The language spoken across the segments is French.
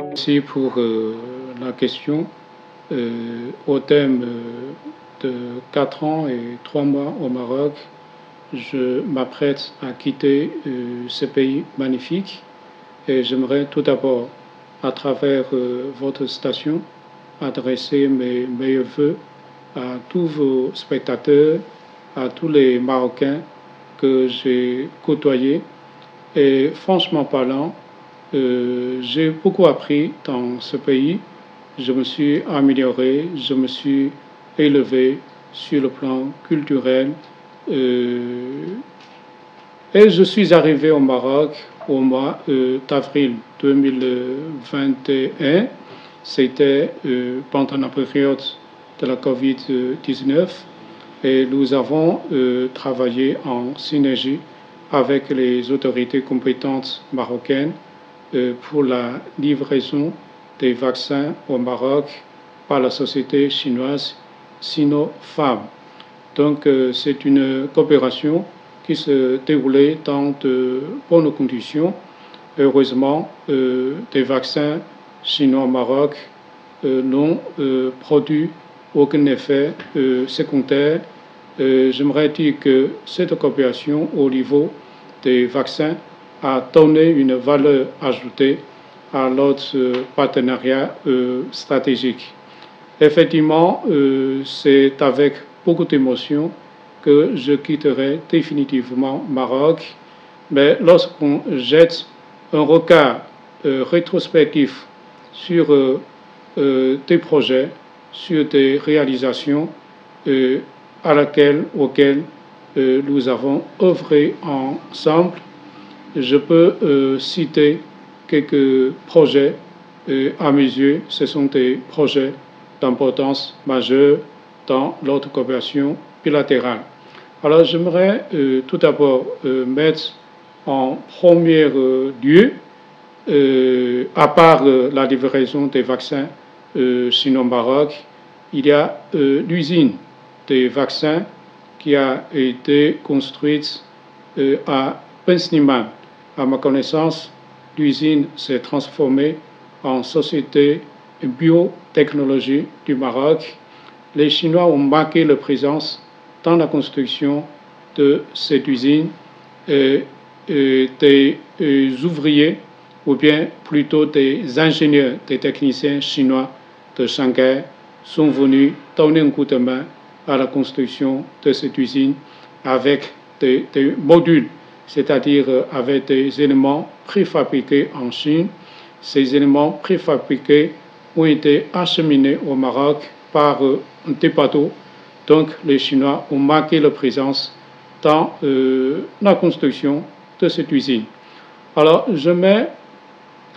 Merci pour la question. Au thème de 4 ans et 3 mois au Maroc, je m'apprête à quitter ce pays magnifique et j'aimerais tout d'abord, à travers votre station, adresser mes meilleurs vœux à tous vos spectateurs, à tous les Marocains que j'ai côtoyés. Et franchement parlant, j'ai beaucoup appris dans ce pays. Je me suis amélioré, je me suis élevé sur le plan culturel. Et je suis arrivé au Maroc au mois d'avril 2021. C'était pendant la période de la COVID-19 et nous avons travaillé en synergie avec les autorités compétentes marocaines pour la livraison des vaccins au Maroc par la société chinoise Sinopharm. Donc c'est une coopération qui se déroulait dans de bonnes conditions. Heureusement, des vaccins chinois au Maroc n'ont produit aucun effet secondaire. J'aimerais dire que cette coopération au niveau des vaccins a donné une valeur ajoutée à notre partenariat stratégique. Effectivement, c'est avec beaucoup d'émotion que je quitterai définitivement Maroc, mais lorsqu'on jette un regard rétrospectif sur des projets, sur des réalisations auxquelles nous avons œuvré ensemble, je peux citer quelques projets. À mes yeux, ce sont des projets d'importance majeure dans notre coopération bilatérale. Alors j'aimerais tout d'abord mettre en premier lieu, à part la livraison des vaccins sino-Maroc, il y a l'usine des vaccins qui a été construite à Pensniman. À ma connaissance, l'usine s'est transformée en société biotechnologie du Maroc. Les Chinois ont marqué leur présence dans la construction de cette usine. Des ouvriers, ou bien plutôt des ingénieurs, des techniciens chinois de Shanghai sont venus donner un coup de main à la construction de cette usine avec des modules, c'est-à-dire avec des éléments préfabriqués en Chine. Ces éléments préfabriqués ont été acheminés au Maroc par des bateaux. Donc les Chinois ont marqué leur présence dans la construction de cette usine. Alors je mets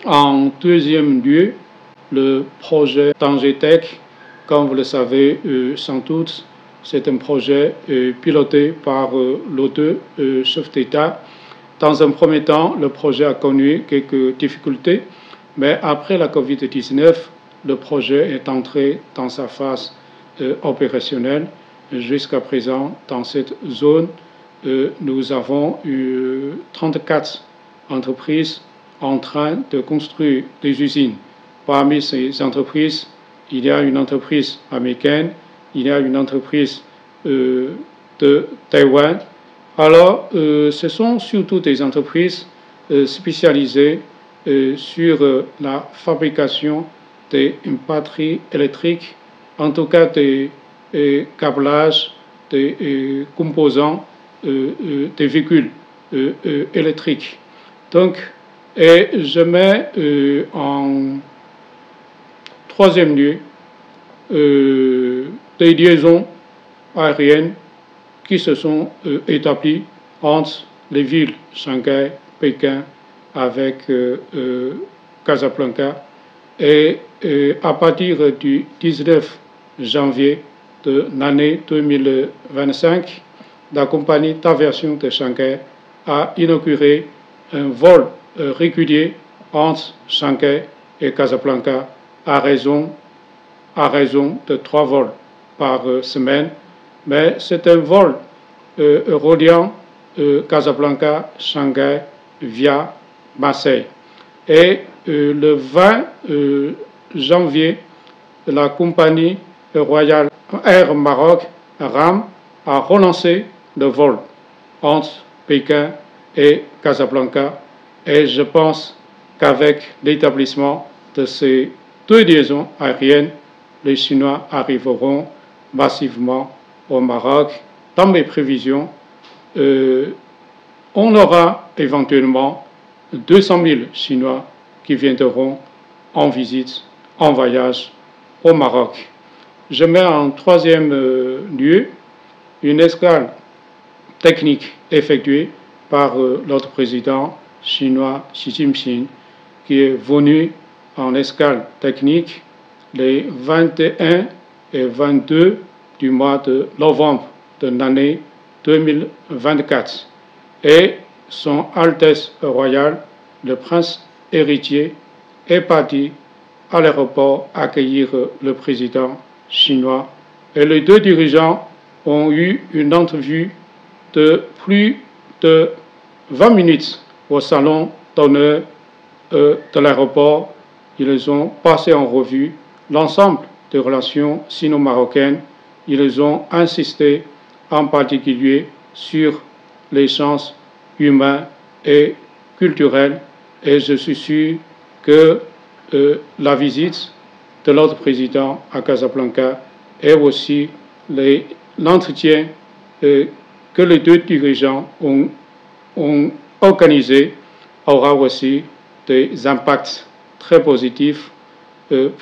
en deuxième lieu le projet Tangetech. Comme vous le savez sans doute, c'est un projet piloté par nos deux chefs d'État. Dans un premier temps, le projet a connu quelques difficultés, mais après la COVID-19, le projet est entré dans sa phase opérationnelle. Jusqu'à présent, dans cette zone, nous avons eu 34 entreprises en train de construire des usines. Parmi ces entreprises, il y a une entreprise américaine, il y a une entreprise de Taïwan. Alors, ce sont surtout des entreprises spécialisées sur la fabrication des batteries électriques, en tout cas des câblages, des composants des véhicules électriques. Donc, et je mets en troisième lieu des liaisons aériennes qui se sont établies entre les villes Shanghai, Pékin, avec Casablanca. Et à partir du 19 janvier de l'année 2025, la compagnie d'aviation de Shanghai a inauguré un vol régulier entre Shanghai et Casablanca à raison de 3 vols par semaine. Mais c'est un vol reliant Casablanca, Shanghai via Marseille. Et le 20 janvier, la compagnie Royal Air Maroc RAM a relancé le vol entre Pékin et Casablanca. Et je pense qu'avec l'établissement de ces deux liaisons aériennes, les Chinois arriveront massivement au Maroc. Dans mes prévisions, on aura éventuellement 200 000 Chinois qui viendront en visite, en voyage au Maroc. Je mets en troisième lieu une escale technique effectuée par notre président chinois Xi Jinping, qui est venu en escale technique les 21 et 22 du mois de novembre de l'année 2024. Et Son Altesse Royale, le prince héritier, est parti à l'aéroport accueillir le président chinois. Et les deux dirigeants ont eu une entrevue de plus de 20 minutes au salon d'honneur de l'aéroport. Ils ont passé en revue l'ensemble des relations sino-marocaines. Ils ont insisté en particulier sur l'échange humain et culturel. Et je suis sûr que la visite de notre président à Casablanca et aussi l'entretien que les deux dirigeants ont organisé aura aussi des impacts très positifs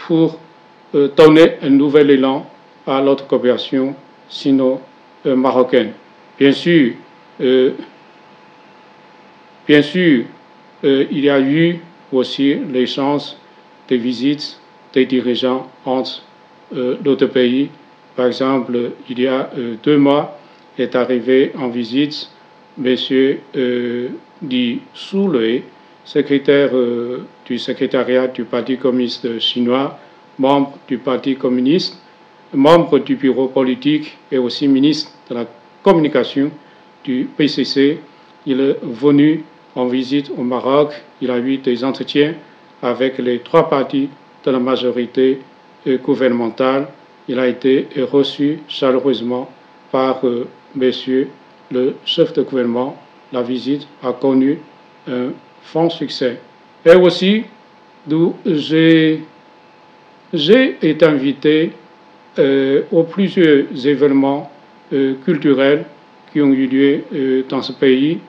pour donner un nouvel élan à notre coopération sino-marocaine. Bien sûr, il y a eu aussi l'échange des visites des dirigeants entre nos deux pays. Par exemple, il y a 2 mois, est arrivé en visite M. Li Shulei, secrétaire du secrétariat du Parti communiste chinois, membre du Parti communiste, membre du bureau politique et aussi ministre de la communication du PCC. Il est venu en visite au Maroc. Il a eu des entretiens avec les 3 partis de la majorité gouvernementale. Il a été reçu chaleureusement par monsieur le chef de gouvernement. La visite a connu un franc succès. Et aussi, j'ai été invité aux plusieurs événements culturels qui ont eu lieu dans ce pays.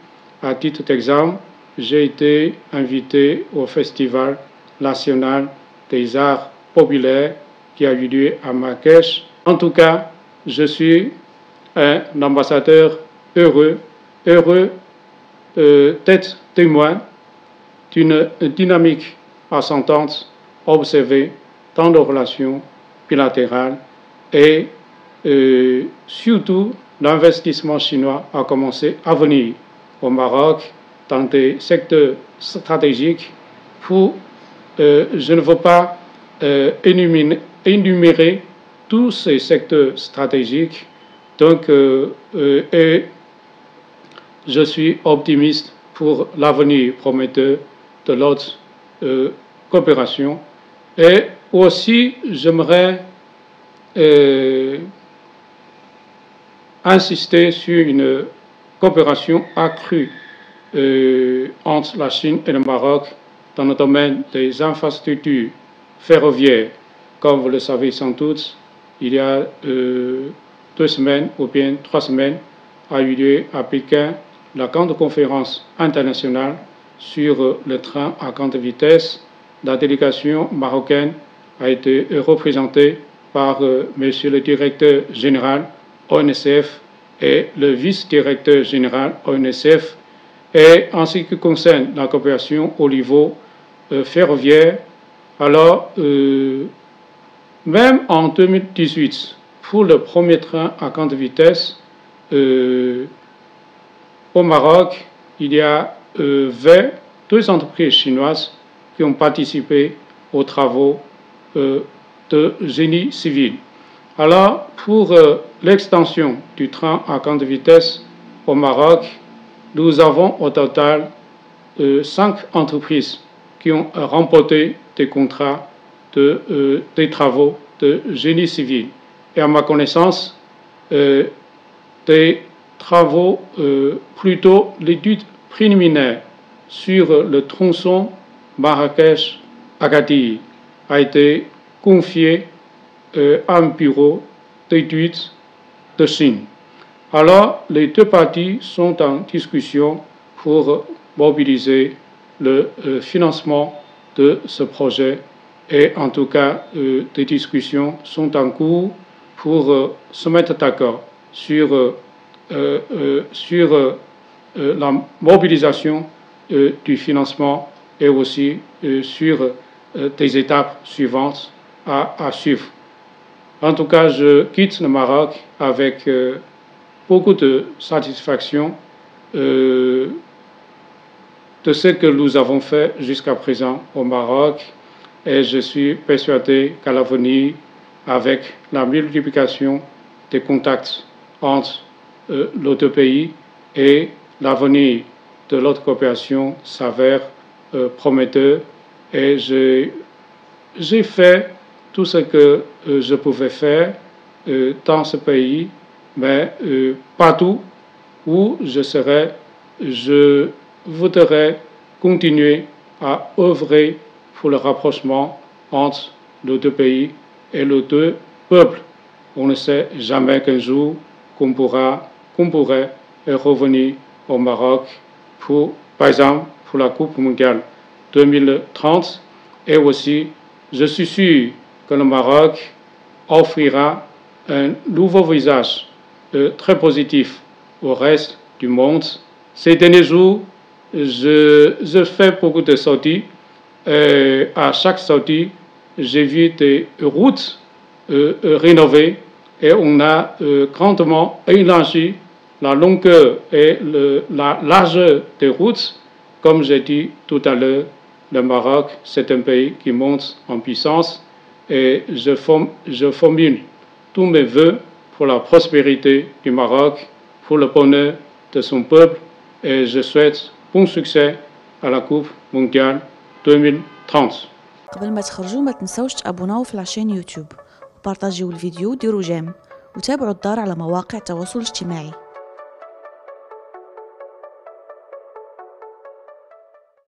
À titre d'exemple, j'ai été invité au Festival national des arts populaires qui a eu lieu à Marrakech. En tout cas, je suis un ambassadeur heureux d'être témoin d'une dynamique ascendante observée dans nos relations bilatérales et surtout l'investissement chinois a commencé à venir au Maroc dans des secteurs stratégiques je ne veux pas énumérer tous ces secteurs stratégiques. Donc, et je suis optimiste pour l'avenir prometteur de notre coopération. Et aussi, j'aimerais insister sur une coopération accrue entre la Chine et le Maroc dans le domaine des infrastructures ferroviaires. Comme vous le savez sans doute, il y a 2 semaines ou bien 3 semaines a eu lieu à Pékin la grande conférence internationale sur le train à grande vitesse. La délégation marocaine a été représentée par monsieur le directeur général ONSF et le vice-directeur général ONSF. Et en ce qui concerne la coopération au niveau ferroviaire, alors même en 2018, pour le premier train à grande vitesse au Maroc, il y a 2 entreprises chinoises qui ont participé aux travaux de génie civil. Alors, pour l'extension du train à grande vitesse au Maroc, nous avons au total 5 entreprises qui ont remporté des contrats des travaux de génie civil. Et à ma connaissance, des travaux, plutôt l'étude préliminaire sur le tronçon Marrakech-Agadir a été confiée à un bureau d'études de Chine. Alors, les deux parties sont en discussion pour mobiliser le financement de ce projet et en tout cas, des discussions sont en cours pour se mettre d'accord sur la mobilisation du financement et aussi sur des étapes suivantes à suivre. En tout cas, je quitte le Maroc avec beaucoup de satisfaction de ce que nous avons fait jusqu'à présent au Maroc et je suis persuadé qu'à l'avenir, avec la multiplication des contacts entre nos deux pays et l'avenir de notre coopération s'avère prometteur et j'ai fait tout ce que je pouvais faire dans ce pays, mais partout où je serai, je voudrais continuer à œuvrer pour le rapprochement entre nos deux pays et nos deux peuples. On ne sait jamais qu'un jour qu'on pourrait revenir au Maroc pour, par exemple, pour la Coupe mondiale 2030 et aussi, je suis sûr que le Maroc offrira un nouveau visage très positif au reste du monde. Ces derniers jours, je fais beaucoup de sorties. À chaque sortie, j'ai vu des routes rénovées et on a grandement élargi la longueur et la largeur des routes. Comme j'ai dit tout à l'heure, le Maroc, c'est un pays qui monte en puissance et je formule tous mes vœux pour la prospérité du Maroc, pour le bonheur de son peuple et je souhaite bon succès à la Coupe mondiale 2030. قبل ما تخرجوا ما تنسوش تابوناو في العشان يوتيوب وبارطاجيو الفيديو وديروا جيم وتابعوا الدار على مواقع التواصل الاجتماعي.